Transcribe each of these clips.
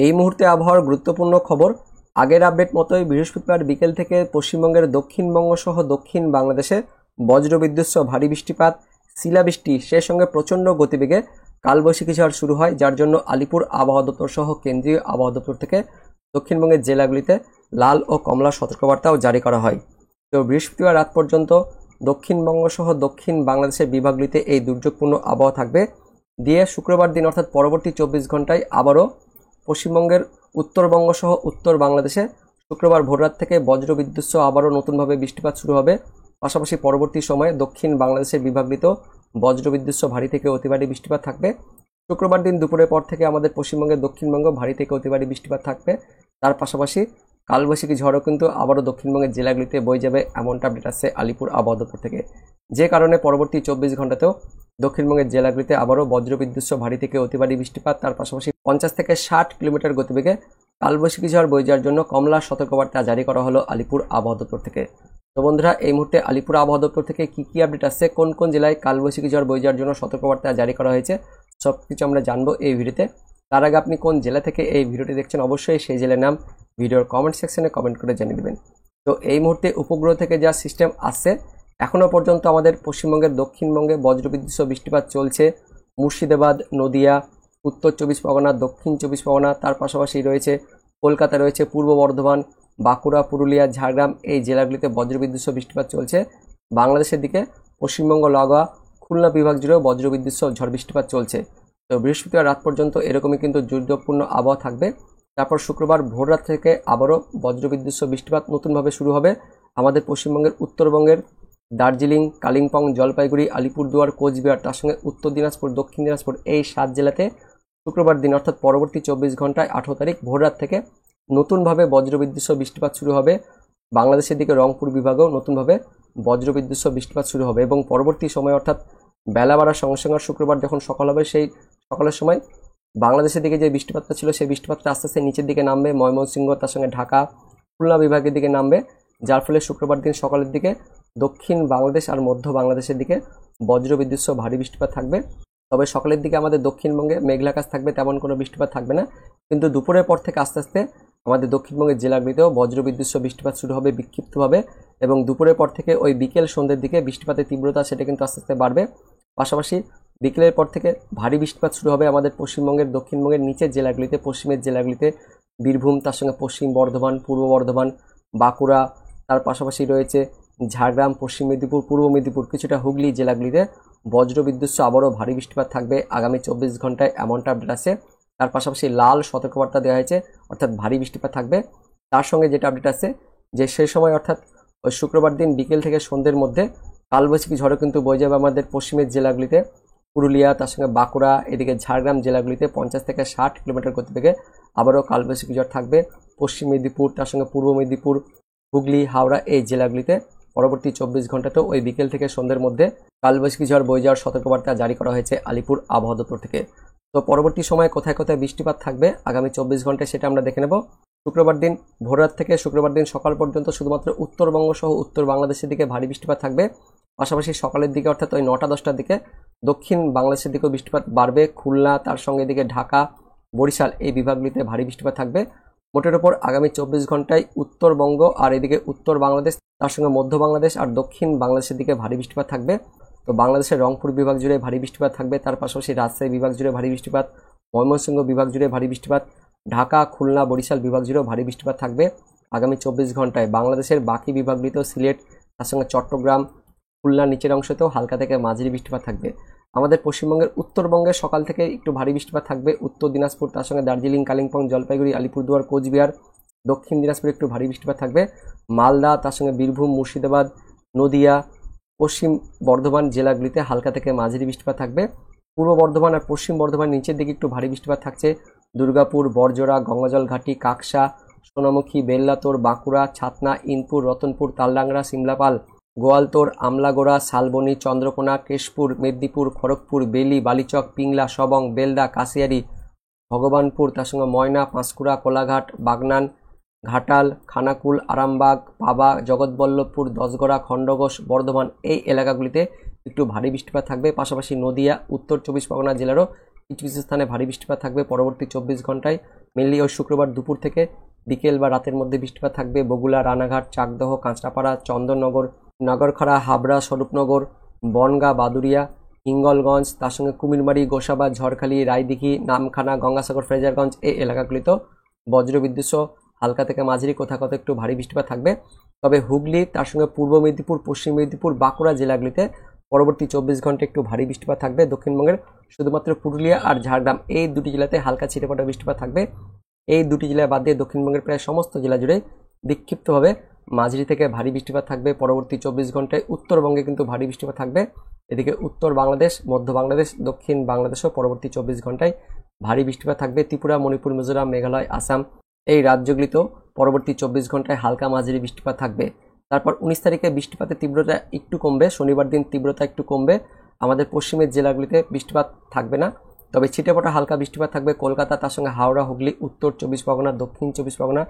এই মুহূর্তে আবহাওয়ার গুরুত্বপূর্ণ খবর। আগের আপডেট মতোই বৃহস্পতিবার বিকেল থেকে পশ্চিমবঙ্গের দক্ষিণবঙ্গ সহ দক্ষিণ বাংলাদেশে বজ্রবিদ্যুৎ সহ ভারী বৃষ্টিপাত, শিলাবৃষ্টি, সেই সঙ্গে প্রচণ্ড গতিবেগে কালবৈশাখী ঝড় শুরু হয়, যার জন্য আলিপুর আবহাওয়া দপ্তর সহ কেন্দ্রীয় আবহাওয়া দপ্তর থেকে দক্ষিণবঙ্গের জেলাগুলিতে লাল ও কমলা সতর্কবার্তাও জারি করা হয়। তো বৃহস্পতিবার রাত পর্যন্ত দক্ষিণবঙ্গ সহ দক্ষিণ বাংলাদেশের বিভাগগুলিতে এই দুর্যোগপূর্ণ আবহাওয়া থাকবে। দিয়ে শুক্রবার দিন অর্থাৎ পরবর্তী 24 ঘন্টায় আবারও পশ্চিমবঙ্গের উত্তরবঙ্গ সহ উত্তর বাংলাদেশে শুক্রবার ভোররাত থেকে বজ্রবিদ্যুৎ সহ আবারও নতুনভাবে বৃষ্টিপাত শুরু হবে। পাশাপাশি পরবর্তী সময়ে দক্ষিণ বাংলাদেশের বিভাগগুলিতেও বজ্রবিদ্যুৎ সহ ভারী থেকে অতি ভারী বৃষ্টিপাত থাকবে। শুক্রবার দিন দুপুরের পর থেকে আমাদের পশ্চিমবঙ্গের দক্ষিণবঙ্গ ভারী থেকে অতি ভারী বৃষ্টিপাত থাকবে। তার পাশাপাশি কালবৈশাখী ঝড়ও কিন্তু আবারও দক্ষিণবঙ্গের জেলাগুলিতে বয়ে যাবে, এমনটা আপডেট আসছে আলিপুর আবহাওয়া দপ্তর থেকে। যে কারণে পরবর্তী 24 ঘন্টাতেও দক্ষিণবঙ্গের জেলাগুলিতে আবারও বজ্রবিদ্যুৎ সহ ভারী থেকে অতি ভারী বৃষ্টিপাত, তার পাশাপাশি 50 থেকে 60 কিলোমিটার গতিবেগে কালবৈশাখী ঝড় বয়ে যাওয়ার জন্য কমলা সতর্কবার্তা জারি করা হলো আলিপুর আবহাওয়া দপ্তর থেকে। তো বন্ধুরা, এই মুহূর্তে আলিপুর আবহাওয়া দপ্তর থেকে কি আপডেট আসছে, কোন কোন জেলায় কালবৈশাখী ঝড় বয়ে যাওয়ার জন্য সতর্কবার্তা জারি করা হয়েছে, সব কিছু আমরা জানবো এই ভিডিওতে। তার আগে আপনি কোন জেলা থেকে এই ভিডিওটি দেখছেন, অবশ্যই সেই জেলার নাম ভিডিওর কমেন্ট সেকশনে কমেন্ট করে জানিয়ে দেবেন। তো এই মুহূর্তে উপগ্রহ থেকে যা সিস্টেম আসছে, এখনও পর্যন্ত আমাদের পশ্চিমবঙ্গের দক্ষিণবঙ্গে বজ্রবিদ্যুৎ সহ বৃষ্টিপাত চলছে। মুর্শিদাবাদ, নদিয়া, উত্তর 24 পরগনা, দক্ষিণ 24 পরগনা, তার পাশাপাশি রয়েছে কলকাতা, রয়েছে পূর্ব বর্ধমান, বাঁকুড়া, পুরুলিয়া, ঝাড়গ্রাম, এই জেলাগুলিতে বজ্রবিদ্যুৎ সহ বৃষ্টিপাত চলছে। বাংলাদেশের দিকে পশ্চিমবঙ্গ লাগোয়া খুলনা বিভাগ জুড়েও বজ্রবিদ্যুৎ সহ ঝড় বৃষ্টিপাত চলছে। তো বৃহস্পতিবার রাত পর্যন্ত এরকমই কিন্তু দুর্যোগপূর্ণ আবহাওয়া থাকবে। তারপর শুক্রবার ভোররাত থেকে আবারও বজ্রবিদ্যুৎ সহ বৃষ্টিপাত নতুনভাবে শুরু হবে আমাদের পশ্চিমবঙ্গের উত্তরবঙ্গের দার্জিলিং, কালিম্পং, জলপাইগুড়ি, আলিপুরদুয়ার, কোচবিহার, তার সঙ্গে উত্তর দিনাজপুর, দক্ষিণ দিনাজপুর, এই 7 জেলাতে শুক্রবার দিন অর্থাৎ পরবর্তী 24 ঘন্টায় 18 তারিখ ভোররাত থেকে নতুনভাবে বজ্রবিদ্যুৎ সহ বৃষ্টিপাত শুরু হবে। বাংলাদেশের দিকে রংপুর বিভাগেও নতুনভাবে বজ্রবিদ্যুৎ সহ বৃষ্টিপাত শুরু হবে এবং পরবর্তী সময় অর্থাৎ বেলা বাড়ার সঙ্গে সঙ্গে শুক্রবার যখন সকাল হবে, সেই সকালের সময় বাংলাদেশের দিকে যে বৃষ্টিপাতটা ছিল সেই বৃষ্টিপাতটা আস্তে আস্তে নিচের দিকে নামবে, ময়মনসিংহ, তার সঙ্গে ঢাকা, খুলনা বিভাগের দিকে নামবে, যার ফলে শুক্রবার দিন সকালের দিকে দক্ষিণ বাংলাদেশ আর মধ্য বাংলাদেশের দিকে বজ্রবিদ্যুৎ সহ ভারী বৃষ্টিপাত থাকবে। তবে সকালের দিকে আমাদের দক্ষিণবঙ্গে মেঘলাকাশ থাকবে, তেমন কোনো বৃষ্টিপাত থাকবে না। কিন্তু দুপুরের পর থেকে আস্তে আস্তে আমাদের দক্ষিণবঙ্গের জেলাগুলিতেও বজ্রবিদ্যুৎ সহ বৃষ্টিপাত শুরু হবে বিক্ষিপ্তভাবে, এবং দুপুরের পর থেকে ওই বিকেল সন্ধ্যের দিকে বৃষ্টিপাতের তীব্রতা সেটা কিন্তু আস্তে আস্তে বাড়বে। পাশাপাশি বিকেলের পর থেকে ভারী বৃষ্টিপাত শুরু হবে আমাদের পশ্চিমবঙ্গের দক্ষিণবঙ্গের নিচের জেলাগুলিতে, পশ্চিমের জেলাগুলিতে বীরভূম, তার সঙ্গে পশ্চিম বর্ধমান, পূর্ব বর্ধমান, বাঁকুড়া, তার পাশাপাশি রয়েছে ঝাড়গ্রাম, পশ্চিম মেদিনীপুর, পূর্ব মেদিনীপুর, কিছুটা হুগলি জেলাগুলিতে বজ্রবিদ্যুৎ সহ আবারও ভারী বৃষ্টিপাত থাকবে আগামী 24 ঘন্টায়, এমনটা আপডেট আছে। তার পাশাপাশি লাল সতর্কবার্তা দেওয়া হয়েছে, অর্থাৎ ভারী বৃষ্টিপাত থাকবে। তার সঙ্গে যেটা আপডেট আছে যে সেই সময় অর্থাৎ ওই শুক্রবার দিন বিকেল থেকে সন্ধ্যের মধ্যে কালবৈশাখী ঝড়ও কিন্তু বয়ে যাবে আমাদের পশ্চিমের জেলাগুলিতে, পুরুলিয়া, তার সঙ্গে বাঁকুড়া, এদিকে ঝাড়গ্রাম জেলাগুলিতে 50 থেকে 60 কিলোমিটার গতিবেগে আবারও কালবৈশাখী ঝড় থাকবে। পশ্চিম মেদিনীপুর, তার সঙ্গে পূর্ব মেদিনীপুর, হুগলি, হাওড়া, এই জেলাগুলিতে পরবর্তী 24 ঘন্টাতেও ওই বিকেল থেকে সন্ধ্যের মধ্যে কালবৈশাখী ঝড় বয়ে যাওয়ার সতর্কবার্তা জারি করা হয়েছে আলিপুর আবহাওয়া দপ্তর থেকে। তো পরবর্তী সময়ে কোথায় কোথায় বৃষ্টিপাত থাকবে আগামী 24 ঘন্টায় সেটা আমরা দেখে নেব। শুক্রবার দিন ভোররাত থেকে শুক্রবার দিন সকাল পর্যন্ত শুধুমাত্র উত্তরবঙ্গ সহ উত্তর বাংলাদেশের দিকে ভারী বৃষ্টিপাত থাকবে। পাশাপাশি সকালের দিকে অর্থাৎ ওই 9টা-10টার দিকে দক্ষিণ বাংলাদেশের দিকেও বৃষ্টিপাত বাড়বে। খুলনা, তার সঙ্গে দিকে ঢাকা, বরিশাল, এই বিভাগগুলিতে ভারী বৃষ্টিপাত থাকবে। মোটের ওপর আগামী 24 ঘন্টায় উত্তরবঙ্গ আর এদিকে উত্তর বাংলাদেশ, তার সঙ্গে মধ্য বাংলাদেশ আর দক্ষিণ বাংলাদেশের দিকে ভারী বৃষ্টিপাত থাকবে। তো বাংলাদেশের রংপুর বিভাগ জুড়ে ভারী বৃষ্টিপাত থাকবে, তার পাশাপাশি রাজশাহী বিভাগ জুড়ে ভারী বৃষ্টিপাত, ময়মনসিংহ বিভাগ জুড়ে ভারী বৃষ্টিপাত, ঢাকা, খুলনা, বরিশাল বিভাগ জুড়েও ভারী বৃষ্টিপাত থাকবে আগামী 24 ঘন্টায়। বাংলাদেশের বাকি বিভাগগুলিতেও সিলেট, তার সঙ্গে চট্টগ্রাম, খুলনার নিচের অংশতেও হালকা থেকে মাঝারি বৃষ্টিপাত থাকবে। আমাদের পশ্চিমবঙ্গের উত্তরবঙ্গে সকাল থেকে একটু ভারী বৃষ্টিপাত থাকবে, উত্তর দিনাজপুর, তার সঙ্গে দার্জিলিং, কালিম্পং, জলপাইগুড়ি, আলিপুরদুয়ার, কোচবিহার, দক্ষিণ দিনাজপুরে একটু ভারী বৃষ্টিপাত থাকবে। মালদা, তার সঙ্গে বীরভূম, মুর্শিদাবাদ, নদিয়া, পশ্চিম বর্ধমান জেলাগুলিতে হালকা থেকে মাঝারি বৃষ্টিপাত থাকবে। পূর্ব বর্ধমান আর পশ্চিম বর্ধমান নিচের দিকে একটু ভারী বৃষ্টিপাত থাকছে। দুর্গাপুর, বড়জোড়া, গঙ্গাজল ঘাটি, কাকসা, সোনামুখী, বেল্লাতোর, বাঁকুড়া, ছাতনা, ইনপুর, রতনপুর, তালডাংরা, সিমলাপাল, গোয়ালতোর, আমলাগোড়া, শালবনী, চন্দ্রকোনা, কেশপুর, মেদিনীপুর, খড়গপুর, বেলি, বালিচক, পিংলা, সবং, বেলদা, কাশিয়ারি, ভগবানপুর, তার সঙ্গে ময়না, পাঁশকুড়া, কোলাঘাট, বাগনান, ঘাটাল, খানাকুল, আরামবাগ, পাবা, জগৎবল্লভপুর, দশগড়া, খণ্ডঘোষ, বর্ধমান, এই এলাকাগুলিতে একটু ভারী বৃষ্টিপাত থাকবে। পাশাপাশি নদিয়া, উত্তর 24 পরগনা জেলারও কিছু কিছু স্থানে ভারী বৃষ্টিপাত থাকবে পরবর্তী 24 ঘন্টায়। মেনলি ওই শুক্রবার দুপুর থেকে বিকেল বা রাতের মধ্যে বৃষ্টিপাত থাকবে। বগুড়া, রানাঘাট, চাকদহ, কাঁচরাপাড়া, চন্দননগর, নগরখড়া, হাবড়া, স্বরূপনগর, বনগাঁ, বাদুড়িয়া, হিঙ্গলগঞ্জ, তার সঙ্গে কুমিরমারি, গোসাবা, ঝড়খালি, রায়দিঘি, নামখানা, গঙ্গাসাগর, ফ্রেজারগঞ্জ এই এলাকাগুলিতেও বজ্রবিদ্যুৎ সহ হালকা থেকে মাঝারি কোথাও কোথাও একটু ভারী বৃষ্টিপাত থাকবে। তবে হুগলি, তার সঙ্গে পূর্ব মেদিনীপুর, পশ্চিম মেদিনীপুর, বাঁকুড়া জেলাগুলিতে পরবর্তী 24 ঘন্টায় একটু ভারী বৃষ্টিপাত থাকবে। দক্ষিণবঙ্গের শুধুমাত্র পুরুলিয়া আর ঝাড়গ্রাম এই দুটি জেলাতে হালকা ছিটেফোঁটা বৃষ্টিপাত থাকবে। এই দুটি জেলায় বাদ দিয়ে দক্ষিণবঙ্গের প্রায় সমস্ত জেলা জুড়ে বিক্ষিপ্তভাবে মাঝারি থেকে ভারী বৃষ্টিপাত থাকবে পরবর্তী 24 ঘন্টায়। উত্তরবঙ্গে কিন্তু ভারী বৃষ্টিপাত থাকবে। এদিকে উত্তর বাংলাদেশ, মধ্য বাংলাদেশ, দক্ষিণ বাংলাদেশেও পরবর্তী 24 ঘন্টায় ভারী বৃষ্টিপাত থাকবে। ত্রিপুরা, মণিপুর, মিজোরাম, মেঘালয়, আসাম এই রাজ্যগুলিতেও পরবর্তী 24 ঘন্টায় হালকা মাঝারি বৃষ্টিপাত থাকবে। তারপর 19 তারিখে বৃষ্টিপাতের তীব্রতা একটু কমবে, শনিবার দিন তীব্রতা একটু কমবে। আমাদের পশ্চিমের জেলাগুলিতে বৃষ্টিপাত থাকবে না, তবে ছিটেফোঁটা হালকা বৃষ্টিপাত থাকবে কলকাতা, তার সঙ্গে হাওড়া, হুগলি, উত্তর 24 পরগনা, দক্ষিণ 24 পরগনা,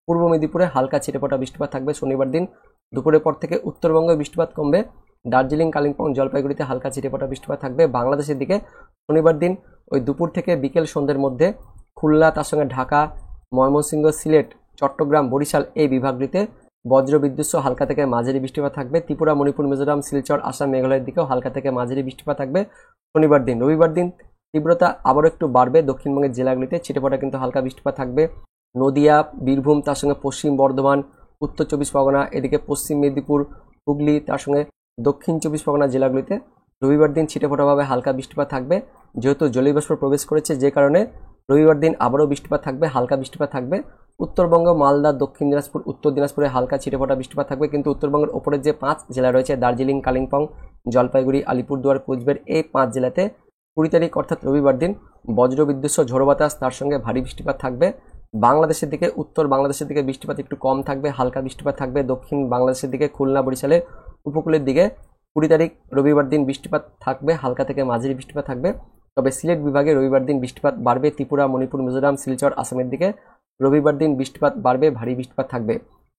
পূর্ব মেদিনীপুরে হালকা ছিটেফোঁটা বৃষ্টিপাত থাকবে শনিবার দিন। দুপুরের পর থেকে উত্তরবঙ্গে বৃষ্টিপাত কমবে। দার্জিলিং, কালিম্পং, জলপাইগুড়িতে হালকা ছিটেফোঁটা বৃষ্টিপাত থাকবে। বাংলাদেশের দিকে শনিবার দিন ওই দুপুর থেকে বিকেল সন্ধ্যের মধ্যে খুলনা, তার সঙ্গে ঢাকা, ময়মনসিংহ, সিলেট, চট্টগ্রাম, বরিশাল এই বিভাগগুলিতে বজ্রবিদ্যুৎ সহ হালকা থেকে মাঝারি বৃষ্টিপাত থাকবে। ত্রিপুরা, মণিপুর, মিজোরাম, শিলচর, আসাম, মেঘালয়ের দিকেও হালকা থেকে মাঝারি বৃষ্টিপাত থাকবে শনিবার দিন। রবিবার দিন তীব্রতা আবারও একটু বাড়বে। দক্ষিণবঙ্গের জেলাগুলিতে ছিটেফোঁটা কিন্তু হালকা বৃষ্টিপাত থাকবে। নদিয়া, বীরভূম, তার সঙ্গে পশ্চিম বর্ধমান, উত্তর 24 পরগনা, এদিকে পশ্চিম মেদিনীপুর, হুগলি, তার সঙ্গে দক্ষিণ 24 পরগনা জেলাগুলিতে রবিবার দিন ছিটেফোঁটাভাবে হালকা বৃষ্টিপাত থাকবে। যেহেতু জলীয়বাষ্প প্রবেশ করেছে, যে কারণে রবিবার দিন আবারও বৃষ্টিপাত থাকবে, হালকা বৃষ্টিপাত থাকবে। উত্তরবঙ্গ, মালদা, দক্ষিণ দিনাজপুর, উত্তর দিনাজপুরে হালকা ছিটেফোঁটা বৃষ্টিপাত থাকবে। কিন্তু উত্তরবঙ্গের ওপরের যে 5 জেলা রয়েছে দার্জিলিং, কালিম্পং, জলপাইগুড়ি, আলিপুরদুয়ার, কোচবিহার এই 5 জেলাতে 20 তারিখ অর্থাৎ রবিবার দিন বজ্রবিদ্যুৎ সহ ঝোড়ো বাতাস, তার সঙ্গে ভারী বৃষ্টিপাত থাকবে। বাংলাদেশের দিকে, উত্তর বাংলাদেশের দিকে বৃষ্টিপাত একটু কম থাকবে, হালকা বৃষ্টিপাত থাকবে। দক্ষিণ বাংলাদেশের দিকে খুলনা, বরিশালের উপকূলের দিকে 20 তারিখ রবিবার দিন বৃষ্টিপাত থাকবে, হালকা থেকে মাঝারি বৃষ্টিপাত থাকবে। তবে সিলেট বিভাগে রবিবার দিন বৃষ্টিপাত বাড়বে। ত্রিপুরা, মণিপুর, মিজোরাম, শিলচর, আসামের দিকে রবিবার দিন বৃষ্টিপাত বাড়বে, ভারী বৃষ্টিপাত থাকবে।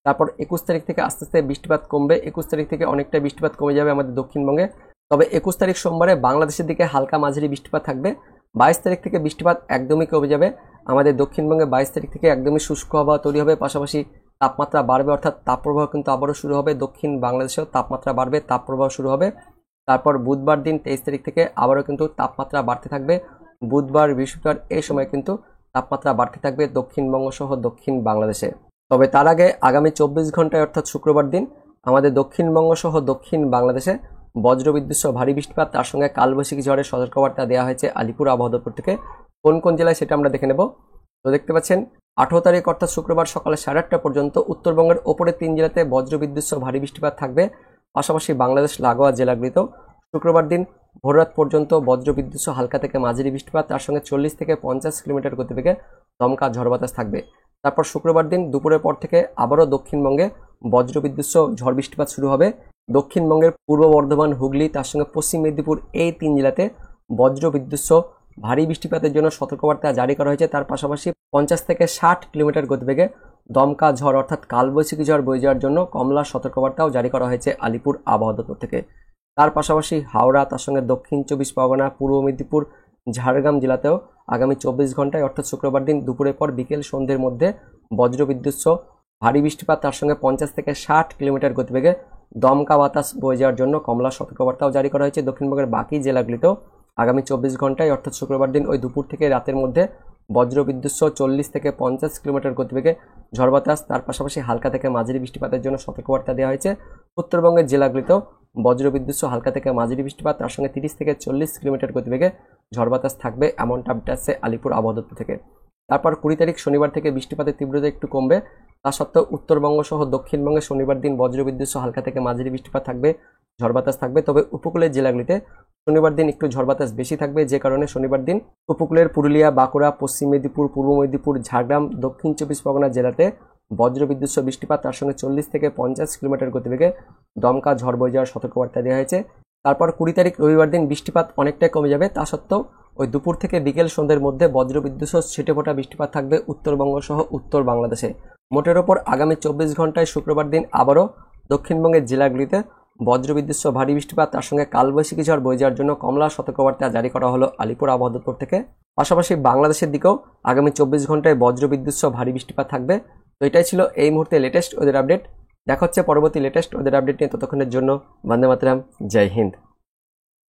তারপর 21 তারিখ থেকে আস্তে আস্তে বৃষ্টিপাত কমবে। 21 তারিখ থেকে অনেকটা বৃষ্টিপাত কমে যাবে আমাদের দক্ষিণবঙ্গে। তবে 21 তারিখ সোমবারে বাংলাদেশের দিকে হালকা মাঝারি বৃষ্টিপাত থাকবে। 22 তারিখ থেকে বৃষ্টিপাত একদমই কমে যাবে আমাদের দক্ষিণবঙ্গে। 22 তারিখ থেকে একদমই শুষ্ক আবহাওয়া তৈরি হবে, পাশাপাশি তাপমাত্রা বাড়বে, অর্থাৎ তাপপ্রবাহ কিন্তু আবারও শুরু হবে। দক্ষিণ বাংলাদেশেও তাপমাত্রা বাড়বে, তাপপ্রবাহ শুরু হবে। তারপর বুধবার দিন 23 তারিখ থেকে আবারও কিন্তু তাপমাত্রা বাড়তে থাকবে। বুধবার, বৃহস্পতিবার এই সময় কিন্তু তাপমাত্রা বাড়তে থাকবে দক্ষিণবঙ্গ সহ দক্ষিণ বাংলাদেশে। তবে তার আগে আগামী 24 ঘন্টায় অর্থাৎ শুক্রবার দিন আমাদের দক্ষিণবঙ্গ সহ দক্ষিণ বাংলাদেশে বজ্রবিদ্যুৎ সহ ভারী বৃষ্টিপাত, তার সঙ্গে কালবৈশাখী ঝড়ের সতর্কবার্তা দেওয়া হয়েছে আলিপুর আবহাওয়া দপ্তর থেকে। কোন কোন জেলায় সেটা আমরা দেখে নেব। তো দেখতে পাচ্ছেন 18 তারিখ অর্থাৎ শুক্রবার সকালে 8:30 পর্যন্ত উত্তরবঙ্গের ওপরে 3 জেলাতে বজ্রবিদ্যুৎ সহ ভারী বৃষ্টিপাত থাকবে। পাশাপাশি বাংলাদেশ লাগোয়া জেলাগুলিতেও শুক্রবার দিন ভোররাত পর্যন্ত বজ্রবিদ্যুৎ সহ হালকা থেকে মাঝারি বৃষ্টিপাত, তার সঙ্গে 40 থেকে 50 কিলোমিটার গতিবেগে দমকা ঝড় বাতাস থাকবে। তারপর শুক্রবার দিন দুপুরের পর থেকে আবারও দক্ষিণবঙ্গে বজ্রবিদ্যুৎ সহ ঝড় বৃষ্টিপাত শুরু হবে। দক্ষিণবঙ্গের পূর্ব বর্ধমান, হুগলি, তার সঙ্গে পশ্চিম মেদিনীপুর এই 3 জেলাতে বজ্রবিদ্যুৎ সহ ভারী বৃষ্টিপাতের জন্য সতর্কবার্তা জারি করা হয়েছে। তার পাশাপাশি 50 থেকে 60 কিলোমিটার গতিবেগে দমকা ঝড় অর্থাৎ কালবৈশাখী ঝড় বয়ে যাওয়ার জন্য কমলা সতর্কবার্তাও জারি করা হয়েছে আলিপুর আবহাওয়া দপ্তর থেকে। তার পাশাপাশি হাওড়া, তার সঙ্গে দক্ষিণ 24 পরগনা, পূর্ব মেদিনীপুর, ঝাড়গ্রাম জেলাতেও আগামী 24 ঘন্টায় অর্থাৎ শুক্রবার দিন দুপুরের পর বিকেল সন্ধ্যের মধ্যে বজ্রবিদ্যুৎ সহ ভারী বৃষ্টিপাত, তার সঙ্গে 50 থেকে 60 কিলোমিটার গতিবেগে দমকা বাতাস বয়ে যাওয়ার জন্য কমলা সতর্কবার্তাও জারি করা হয়েছে। দক্ষিণবঙ্গের বাকি জেলাগুলিতেও আগামী 24 ঘন্টায় অর্থাৎ শুক্রবার দিন ওই দুপুর থেকে রাতের মধ্যে বজ্রবিদ্যুৎ সহ 40 থেকে 50 কিলোমিটার গতিবেগে ঝড় বাতাস, তার পাশাপাশি হালকা থেকে মাঝারি বৃষ্টিপাতের জন্য সতর্কবার্তা দেওয়া হয়েছে। উত্তরবঙ্গের জেলাগুলিতেও বজ্রবিদ্যুৎ সহ হালকা থেকে মাঝারি বৃষ্টিপাত, তার সঙ্গে 30 থেকে 40 কিলোমিটার গতিবেগে ঝড় বাতাস থাকবে, এমনটা আপডেট আসছে আলিপুর আবহাওয়া দপ্তর থেকে। তারপর 20 তারিখ শনিবার থেকে বৃষ্টিপাতের তীব্রতা একটু কমবে। তা সত্ত্বেও উত্তরবঙ্গ সহ দক্ষিণবঙ্গে শনিবার দিন বজ্রবিদ্যুৎ সহ হালকা থেকে মাঝারি বৃষ্টিপাত থাকবে, ঝড় বাতাস থাকবে। তবে উপকূলের জেলাগুলিতে শনিবার দিন একটু ঝড় বাতাস বেশি থাকবে, যে কারণে শনিবার দিন উপকূলের পুরুলিয়া, বাঁকুড়া, পশ্চিম মেদিনীপুর, পূর্ব মেদিনীপুর, ঝাড়গ্রাম, দক্ষিণ 24 পরগনা জেলাতে বজ্রবিদ্যুৎ সহ বৃষ্টিপাত, তার সঙ্গে 40 থেকে 50 কিলোমিটার গতিবেগে দমকা ঝড় বয়ে যাওয়ার সতর্কবার্তা দেওয়া হয়েছে। তারপর 20 তারিখ রবিবার দিন বৃষ্টিপাত অনেকটাই কমে যাবে। তা সত্ত্বেও ওই দুপুর থেকে বিকেল সন্ধ্যের মধ্যে বজ্রবিদ্যুৎ সহ ছিটেফোঁটা বৃষ্টিপাত থাকবে উত্তরবঙ্গ সহ উত্তর বাংলাদেশে। মোটের ওপর আগামী 24 ঘন্টায় শুক্রবার দিন আবারও দক্ষিণবঙ্গের জেলাগুলিতে বজ্রবিদ্যুৎ সহ ভারী বৃষ্টিপাত, তার সঙ্গে কালবৈশাখী ঝড় বয়ে যাওয়ার জন্য কমলা সতর্কবার্তা জারি করা হলো আলিপুর আবহাওয়া দপ্তর থেকে। পাশাপাশি বাংলাদেশের দিকেও আগামী 24 ঘন্টায় বজ্রবিদ্যুৎ সহ ভারী বৃষ্টিপাত থাকবে। তো এটাই ছিল এই মুহূর্তে লেটেস্ট ওয়েদার আপডেট। দেখা হচ্ছে পরবর্তী লেটেস্ট ওয়েদার আপডেট নিয়ে। ততক্ষণের জন্য বন্দে মাতরম, জয় হিন্দ।